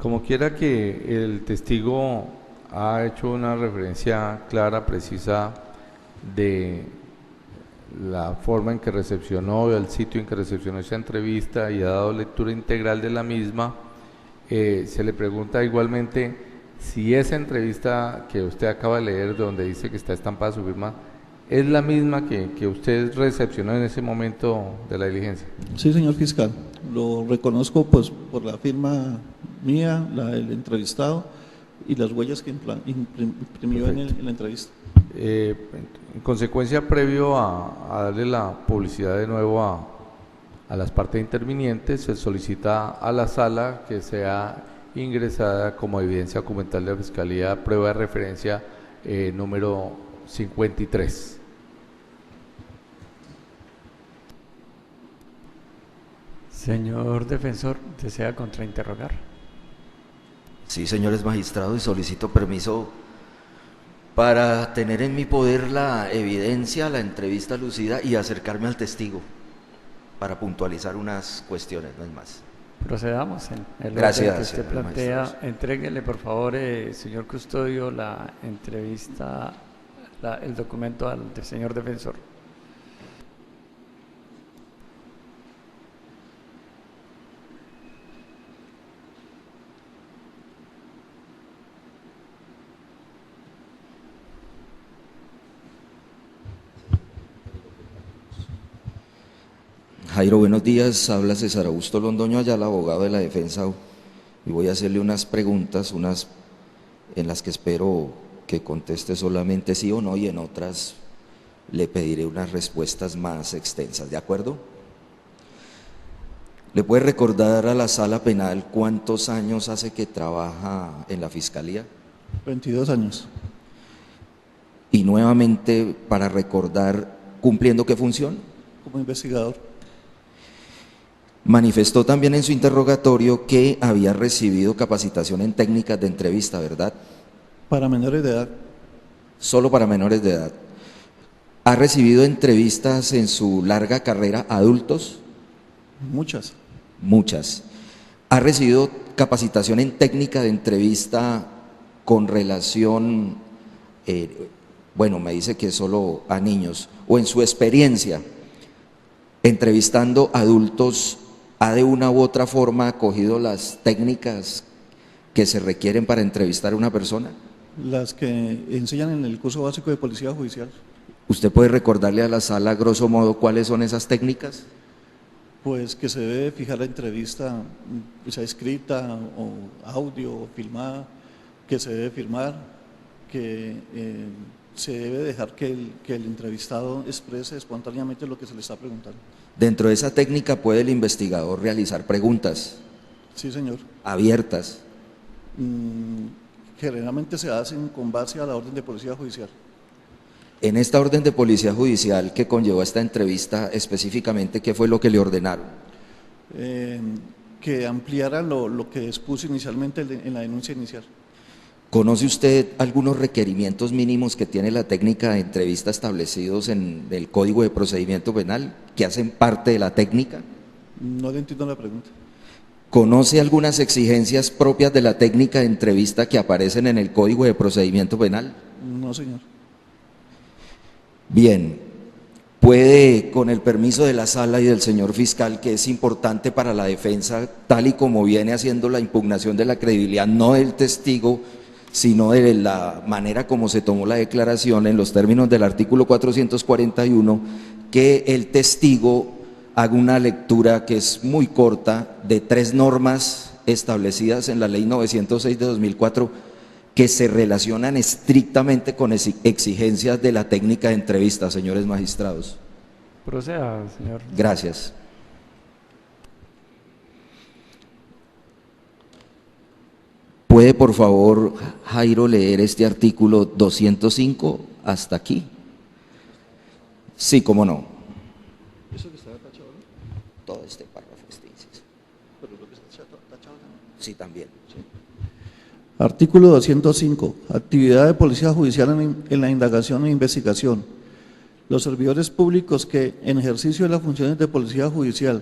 Como quiera que el testigo ha hecho una referencia clara, precisa de la forma en que recepcionó, el sitio en que recepcionó esa entrevista y ha dado lectura integral de la misma, se le pregunta igualmente si esa entrevista que usted acaba de leer, donde dice que está estampada su firma, es la misma que usted recepcionó en ese momento de la diligencia. Sí, señor fiscal, lo reconozco pues por la firma mía, la del entrevistado y las huellas que imprimió en la entrevista. En consecuencia, previo a darle la publicidad de nuevo a las partes intervinientes, se solicita a la sala que sea ingresada como evidencia documental de la Fiscalía prueba de referencia número 53. Señor defensor, ¿desea contrainterrogar? Sí, señores magistrados, y solicito permiso para tener en mi poder la evidencia, la entrevista lucida y acercarme al testigo para puntualizar unas cuestiones, no es más. Procedamos en el Gracias, orden que usted señor plantea. magistrado. Entréguele, por favor, señor custodio, la entrevista, el documento al señor defensor. Jairo, buenos días. Habla César Augusto Londoño Ayala, abogado de la defensa, y voy a hacerle unas preguntas, unas en las que espero que conteste solamente sí o no, y en otras le pediré unas respuestas más extensas, ¿de acuerdo? ¿Le puede recordar a la sala penal cuántos años hace que trabaja en la Fiscalía? 22 años, Y nuevamente, para recordar, ¿cumpliendo qué función? como investigador. Manifestó también en su interrogatorio que había recibido capacitación en técnicas de entrevista, ¿verdad? Para menores de edad, Solo para menores de edad. ¿Ha recibido entrevistas en su larga carrera a adultos? muchas, Muchas. ¿Ha recibido capacitación en técnica de entrevista con relación, bueno, me dice que solo a niños, o en su experiencia entrevistando adultos, ha de una u otra forma acogido las técnicas que se requieren para entrevistar a una persona? las que enseñan en el curso básico de Policía Judicial? ¿Usted puede recordarle a la sala, grosso modo, cuáles son esas técnicas? Pues que se debe fijar la entrevista, sea escrita o audio o filmada, que se debe firmar, que se debe dejar que el entrevistado exprese espontáneamente lo que se le está preguntando. Dentro de esa técnica puede el investigador realizar preguntas Sí, señor. abiertas. Generalmente se hacen con base a la orden de Policía Judicial. En esta orden de policía judicial que conllevó esta entrevista, específicamente, ¿qué fue lo que le ordenaron? Que ampliara lo que expuse inicialmente en la denuncia inicial. ¿Conoce usted algunos requerimientos mínimos que tiene la técnica de entrevista establecidos en el Código de Procedimiento Penal, que hacen parte de la técnica? No le entiendo la pregunta. ¿Conoce algunas exigencias propias de la técnica de entrevista que aparecen en el Código de Procedimiento Penal? No, señor. Bien, puede, con el permiso de la sala y del señor fiscal, que es importante para la defensa, tal y como viene haciendo la impugnación de la credibilidad, no del testigo, sino de la manera como se tomó la declaración en los términos del artículo 441, que el testigo haga una lectura que es muy corta de 3 normas establecidas en la ley 906 de 2004 que se relacionan estrictamente con exigencias de la técnica de entrevista, señores magistrados. Proceda, señor. Gracias. ¿Puede, por favor, Jairo, leer este artículo 205 hasta aquí? Sí, cómo no. ¿Eso que está tachado, no? Todo este párrafo, dices. Pero lo que está tachado también. Sí, también. Sí. Artículo 205. Actividad de Policía Judicial en la indagación e investigación. Los servidores públicos que, en ejercicio de las funciones de Policía Judicial,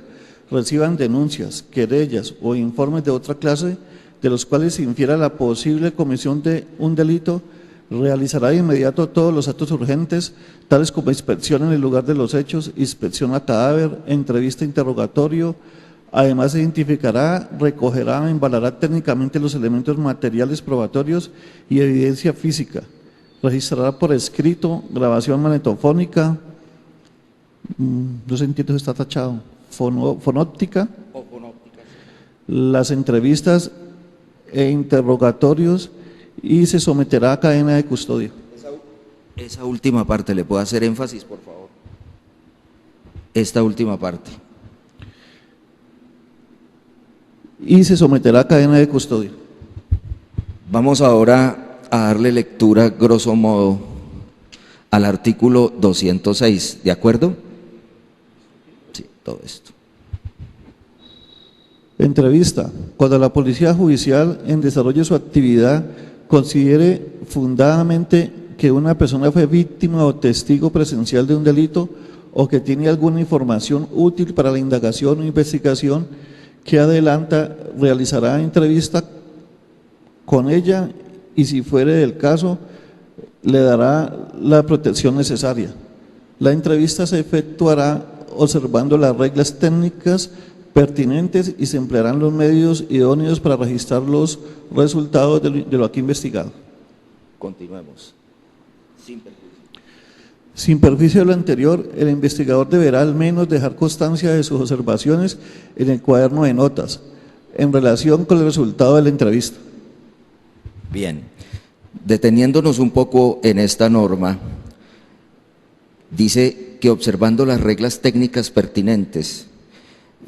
reciban denuncias, querellas o informes de otra clase, de los cuales se infiera la posible comisión de un delito, realizará de inmediato todos los actos urgentes, tales como inspección en el lugar de los hechos, inspección a cadáver, entrevista, interrogatorio. Además, se identificará, recogerá, embalará técnicamente los elementos materiales probatorios y evidencia física. Registrará por escrito, grabación magnetofónica, no se entiende si está tachado, fonóptica, las entrevistas e interrogatorios, y se someterá a cadena de custodia. Esa última parte, ¿le puedo hacer énfasis, por favor? Esta última parte. Y se someterá a cadena de custodia. Vamos ahora a darle lectura, grosso modo, al artículo 206, ¿de acuerdo? Sí, todo esto. Entrevista. Cuando la Policía Judicial, en desarrollo de su actividad, considere fundadamente que una persona fue víctima o testigo presencial de un delito o que tiene alguna información útil para la indagación o investigación que adelanta, realizará entrevista con ella y, si fuere del caso, le dará la protección necesaria. La entrevista se efectuará observando las reglas técnicas pertinentes y se emplearán los medios idóneos para registrar los resultados de lo aquí investigado. Continuemos. Sin perjuicio de lo anterior, el investigador deberá al menos dejar constancia de sus observaciones en el cuaderno de notas en relación con el resultado de la entrevista. Bien, deteniéndonos un poco en esta norma, dice que observando las reglas técnicas pertinentes,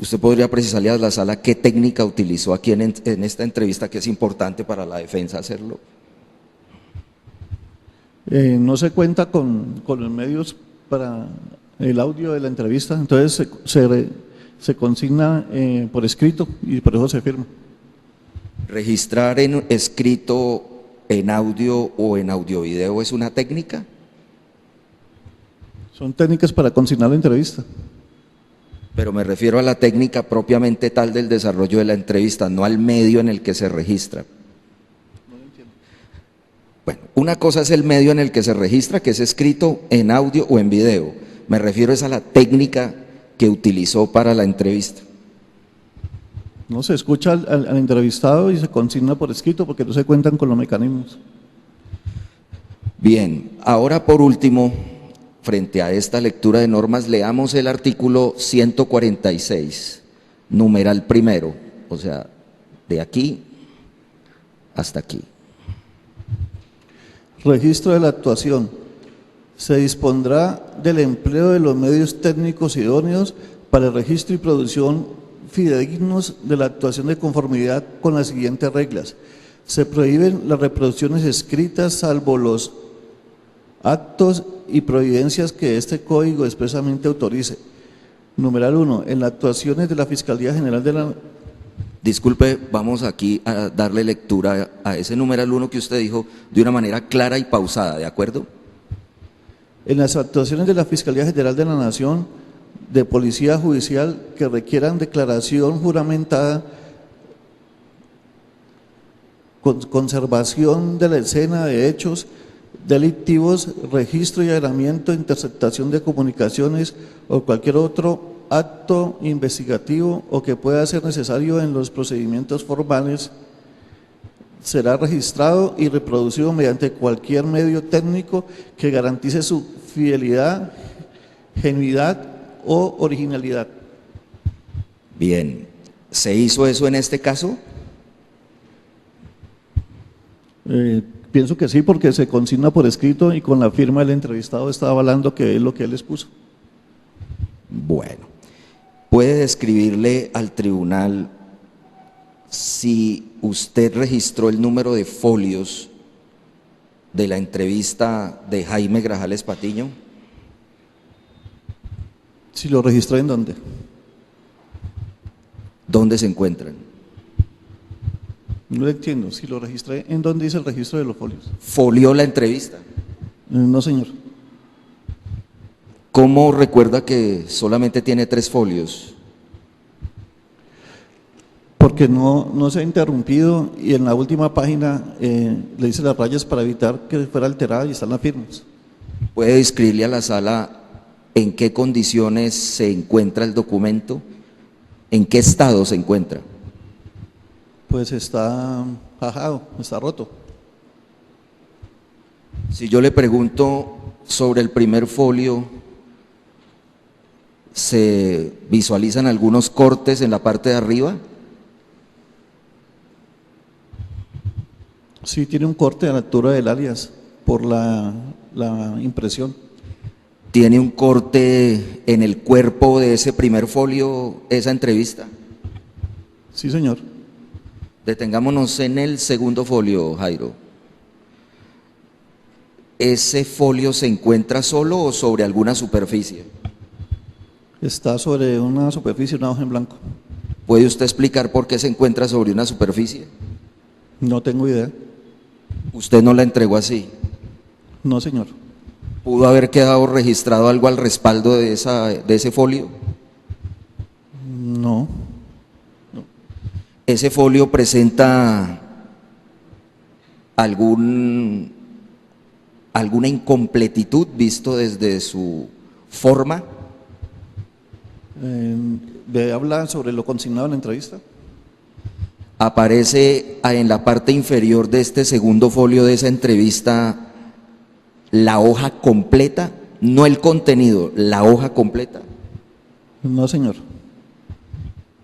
¿usted podría precisarle a la sala qué técnica utilizó aquí en esta entrevista, que es importante para la defensa hacerlo? No se cuenta con los medios para el audio de la entrevista, entonces se consigna por escrito y por eso se firma. ¿Registrar en escrito, en audio o en audio-video es una técnica? Son técnicas para consignar la entrevista. Pero me refiero a la técnica propiamente tal del desarrollo de la entrevista, no al medio en el que se registra. Bueno, una cosa es el medio en el que se registra, que es escrito, en audio o en video. Me refiero es a la técnica que utilizó para la entrevista. No, se escucha al entrevistado y se consigna por escrito porque no se cuentan con los mecanismos. Bien, ahora por último, frente a esta lectura de normas, leamos el artículo 146, numeral primero, o sea, de aquí hasta aquí. Registro de la actuación. Se dispondrá del empleo de los medios técnicos idóneos para el registro y producción fidedignos de la actuación de conformidad con las siguientes reglas. Se prohíben las reproducciones escritas salvo los actos y providencias que este código expresamente autorice. Numeral 1. En las actuaciones de la Fiscalía General de la... Disculpe, vamos aquí a darle lectura a ese numeral 1 que usted dijo de una manera clara y pausada, ¿de acuerdo? En las actuaciones de la Fiscalía General de la Nación, de Policía Judicial que requieran declaración juramentada, conservación de la escena de hechos delictivos, registro y allanamiento, interceptación de comunicaciones o cualquier otro acto investigativo o que pueda ser necesario en los procedimientos formales, será registrado y reproducido mediante cualquier medio técnico que garantice su fidelidad, genuidad o originalidad. Bien, ¿se hizo eso en este caso? Pienso que sí, porque se consigna por escrito y con la firma del entrevistado está avalando que es lo que él expuso. Bueno, ¿puede describirle al tribunal si usted registró el número de folios de la entrevista de Jaime Grajales Patiño? Si lo registré, ¿en dónde? ¿Dónde se encuentran? No lo entiendo. Si lo registré, ¿en dónde dice el registro de los folios? ¿Folió la entrevista? No, señor. ¿Cómo recuerda que solamente tiene 3 folios? Porque porque no se ha interrumpido y en la última página le hice las rayas para evitar que fuera alterada y están las firmas. ¿Puede describirle a la sala en qué condiciones se encuentra el documento? ¿En qué estado se encuentra? Pues está ajado, está roto. Si yo le pregunto sobre el primer folio, ¿se visualizan algunos cortes en la parte de arriba? Sí, tiene un corte a la altura del alias por la impresión. ¿Tiene un corte en el cuerpo de ese primer folio, esa entrevista? Sí, señor. Detengámonos en el segundo folio, Jairo. ¿Ese folio se encuentra solo o sobre alguna superficie? Está sobre una superficie, una hoja en blanco. ¿Puede usted explicar por qué se encuentra sobre una superficie? No tengo idea. ¿Usted no la entregó así? No, señor. ¿Pudo haber quedado registrado algo al respaldo de ese folio? No. ¿Ese folio presenta alguna incompletitud visto desde su forma? ¿Me habla sobre lo consignado en la entrevista? Aparece en la parte inferior de este segundo folio de esa entrevista la hoja completa, no el contenido, la hoja completa. No, señor.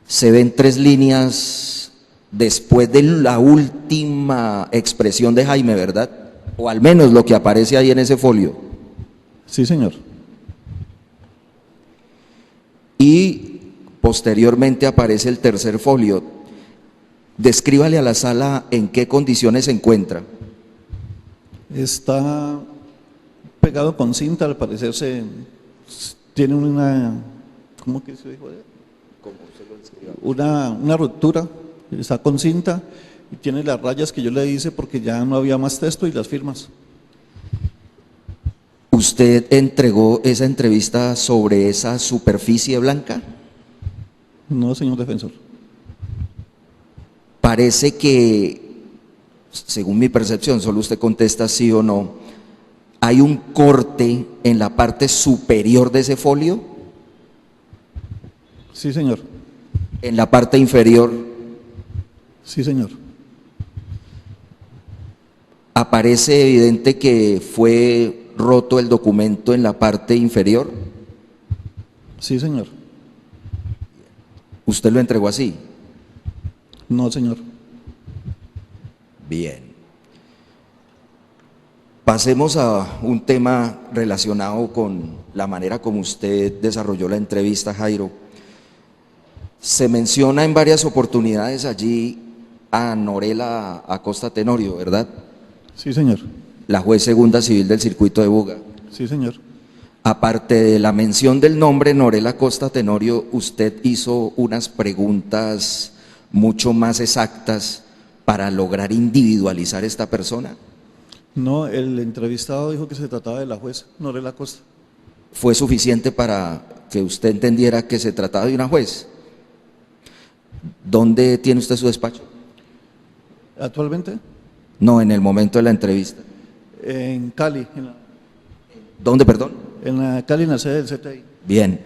Se ven 3 líneas después de la última expresión de Jaime, ¿verdad? O al menos lo que aparece ahí en ese folio. Sí, señor. Y posteriormente aparece el tercer folio. Descríbale a la sala en qué condiciones se encuentra. Está pegado con cinta, al parecer tiene una, ¿cómo que se dijo? Una ruptura, está con cinta y tiene las rayas que yo le hice porque ya no había más texto y las firmas. ¿Usted entregó esa entrevista sobre esa superficie blanca? No, señor defensor. Parece que, según mi percepción, solo usted contesta sí o no, ¿hay un corte en la parte superior de ese folio? Sí, señor. ¿En la parte inferior? Sí, señor. ¿Aparece evidente que fue roto el documento en la parte inferior? Sí, señor. ¿Usted lo entregó así? No, señor. Bien. Pasemos a un tema relacionado con la manera como usted desarrolló la entrevista, Jairo. Se menciona en varias oportunidades allí a Norela Acosta Tenorio, ¿verdad? Sí, señor. La juez segunda civil del circuito de Buga. Sí, señor. Aparte de la mención del nombre Norela Acosta Tenorio, usted hizo unas preguntas mucho más exactas para lograr individualizar esta persona. No, el entrevistado dijo que se trataba de la juez Norela Costa. ¿Fue suficiente para que usted entendiera que se trataba de una juez? ¿Dónde tiene usted su despacho? ¿Actualmente? No, en el momento de la entrevista. En Cali, ¿Dónde, perdón? en la sede del CTI. Bien.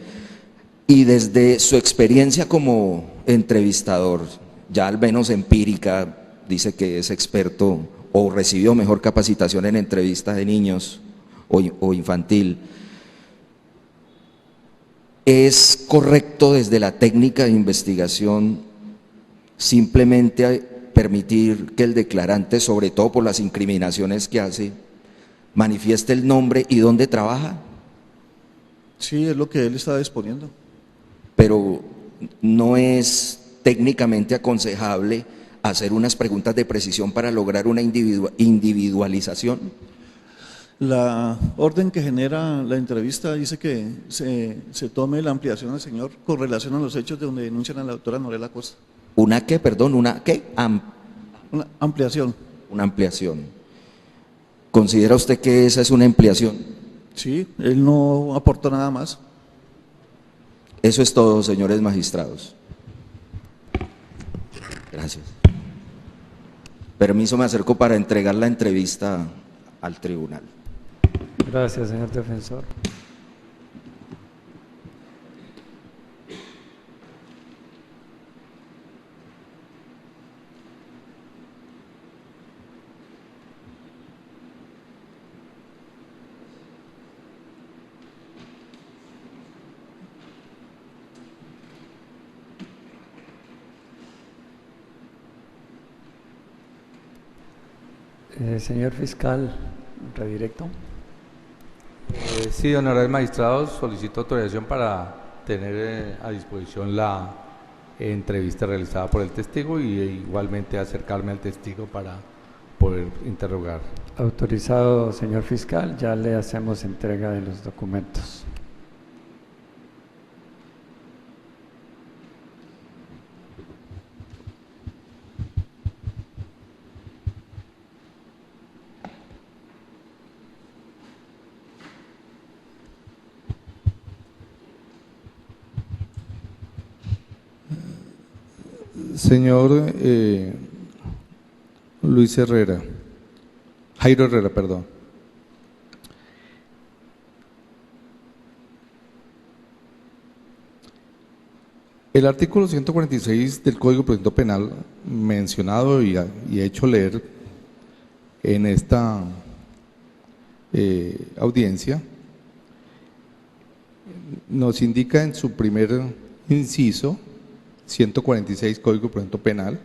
Y desde su experiencia como entrevistador, ya al menos empírica, dice que es experto o recibió mejor capacitación en entrevistas de niños o infantil. ¿Es correcto desde la técnica de investigación simplemente permitir que el declarante, sobre todo por las incriminaciones que hace, manifieste el nombre y dónde trabaja? Sí, es lo que él estaba exponiendo. Pero no es técnicamente aconsejable hacer unas preguntas de precisión para lograr una individualización. La orden que genera la entrevista dice que se tome la ampliación del señor con relación a los hechos de donde denuncian a la doctora Norela Costa. ¿Una qué, perdón? ¿Una qué? Una ampliación. Una ampliación. ¿Considera usted que esa es una ampliación? Sí, él no aportó nada más. Eso es todo, señores magistrados. Gracias. Permiso, me acerco para entregar la entrevista al tribunal. Gracias, señor defensor. Señor fiscal, redirecto. Sí, honorables magistrados, solicito autorización para tener a disposición la entrevista realizada por el testigo y igualmente acercarme al testigo para poder interrogar. Autorizado, señor fiscal, ya le hacemos entrega de los documentos. Señor Luis Herrera, Jairo Herrera, perdón. El artículo 146 del Código de Procedimiento Penal, mencionado y hecho leer en esta audiencia, nos indica en su primer inciso, 146 Código de Procedimiento Penal,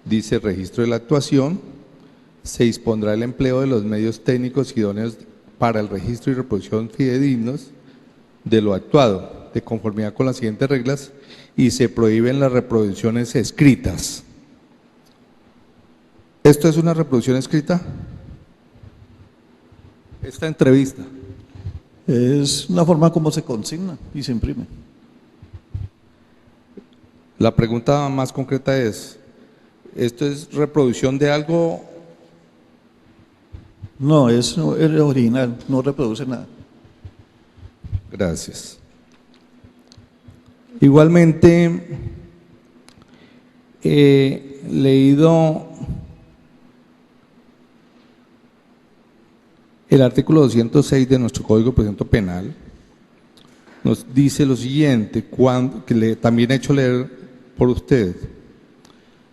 dice: registro de la actuación, se dispondrá el empleo de los medios técnicos idóneos para el registro y reproducción fidedignos de lo actuado, de conformidad con las siguientes reglas, y se prohíben las reproducciones escritas. ¿Esto es una reproducción escrita? Esta entrevista. Es la forma como se consigna y se imprime. La pregunta más concreta es: ¿esto es reproducción de algo? No, es original, no reproduce nada. Gracias. Igualmente, he leído el artículo 206 de nuestro Código de Procedimiento Penal. Nos dice lo siguiente, que también he hecho leer por usted: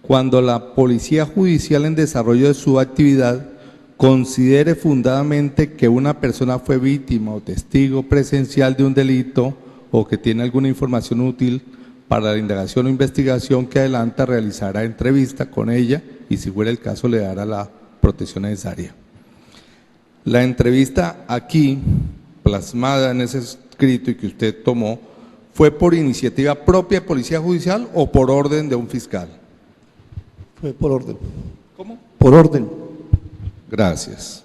cuando la Policía Judicial, en desarrollo de su actividad, considere fundadamente que una persona fue víctima o testigo presencial de un delito o que tiene alguna información útil para la indagación o investigación que adelanta, realizará entrevista con ella y, si fuera el caso, le dará la protección necesaria. La entrevista aquí, plasmada en ese escrito y que usted tomó, ¿fue por iniciativa propia de Policía Judicial o por orden de un fiscal? Fue por orden. ¿Cómo? Por orden. Gracias.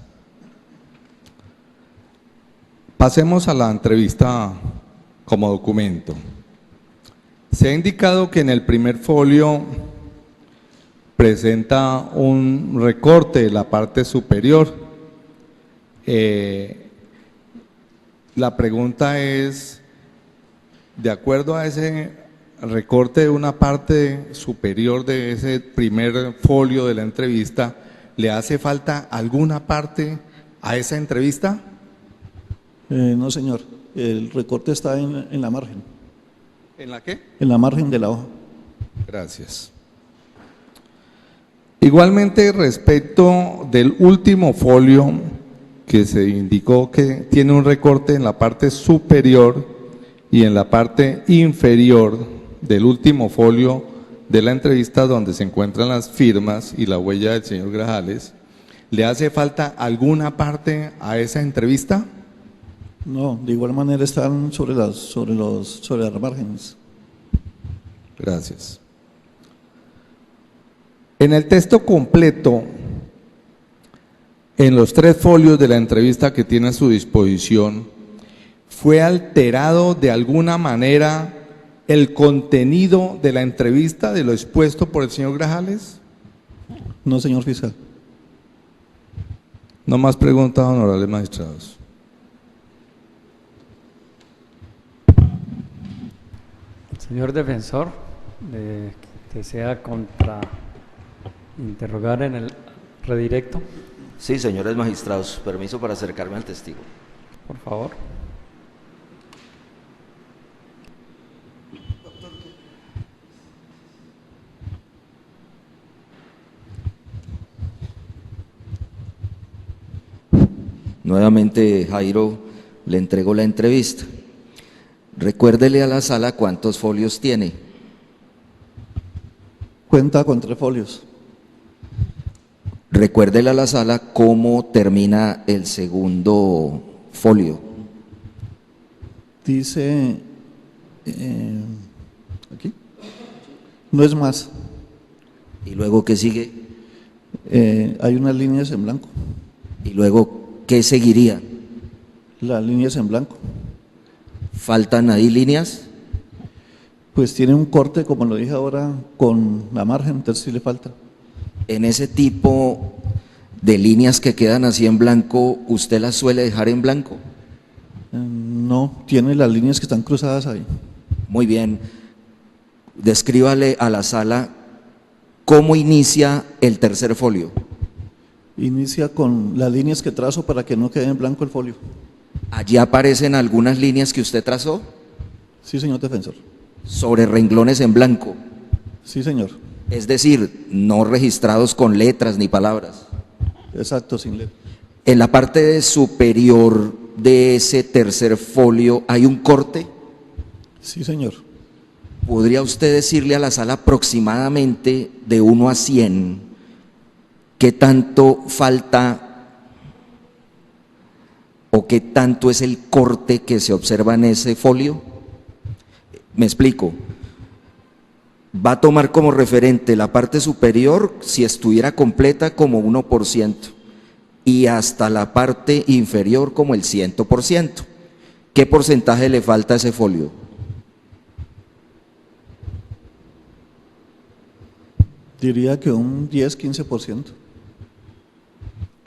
Pasemos a la entrevista como documento. Se ha indicado que en el primer folio presenta un recorte de la parte superior. La pregunta es: de acuerdo a ese recorte de una parte superior de ese primer folio de la entrevista, ¿le hace falta alguna parte a esa entrevista? No, señor. El recorte está en la margen. ¿En la qué? En la margen de la hoja. Gracias. Igualmente, respecto del último folio, que se indicó que tiene un recorte en la parte superior y en la parte inferior del último folio de la entrevista, donde se encuentran las firmas y la huella del señor Grajales, ¿le hace falta alguna parte a esa entrevista? No, de igual manera están sobre las márgenes. Gracias. En el texto completo, en los 3 folios de la entrevista que tiene a su disposición, ¿fue alterado de alguna manera el contenido de la entrevista de lo expuesto por el señor Grajales? No, señor fiscal. No más preguntas, honorables magistrados. Señor defensor, ¿Desea interrogar en el redirecto? Sí, señores magistrados, permiso para acercarme al testigo. Por favor. Nuevamente, Jairo, le entrego la entrevista. Recuérdele a la sala cuántos folios tiene. Cuenta con 3 folios. Recuérdele a la sala cómo termina el segundo folio. Dice, aquí, no es más. ¿Y luego qué sigue? Hay unas líneas en blanco. ¿Y luego qué seguiría? Las líneas en blanco. ¿Faltan ahí líneas? Pues tiene un corte, como lo dije ahora, con la margen, entonces sí le falta. En ese tipo de líneas que quedan así en blanco, ¿usted las suele dejar en blanco? No, tiene las líneas que están cruzadas ahí. Muy bien. Descríbale a la sala cómo inicia el tercer folio. Inicia con las líneas que trazo para que no quede en blanco el folio. Allí aparecen algunas líneas que usted trazó Sí, señor defensor. sobre renglones en blanco, Sí, señor. es decir, no registrados con letras ni palabras. Exacto, sin letra. En la parte superior de ese tercer folio hay un corte. Sí, señor. ¿Podría usted decirle a la sala aproximadamente de 1 a 100 qué tanto falta o qué tanto es el corte que se observa en ese folio? Me explico. Va a tomar como referente la parte superior, si estuviera completa, como 1%, y hasta la parte inferior como el 100%. ¿Qué porcentaje le falta a ese folio? Diría que un 10-15%.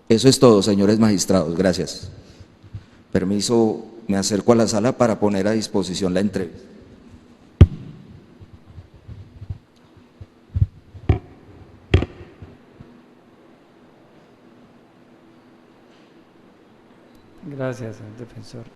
Eso es todo, señores magistrados. Gracias. Permiso, me acerco a la sala para poner a disposición la entrevista. Gracias, señor defensor.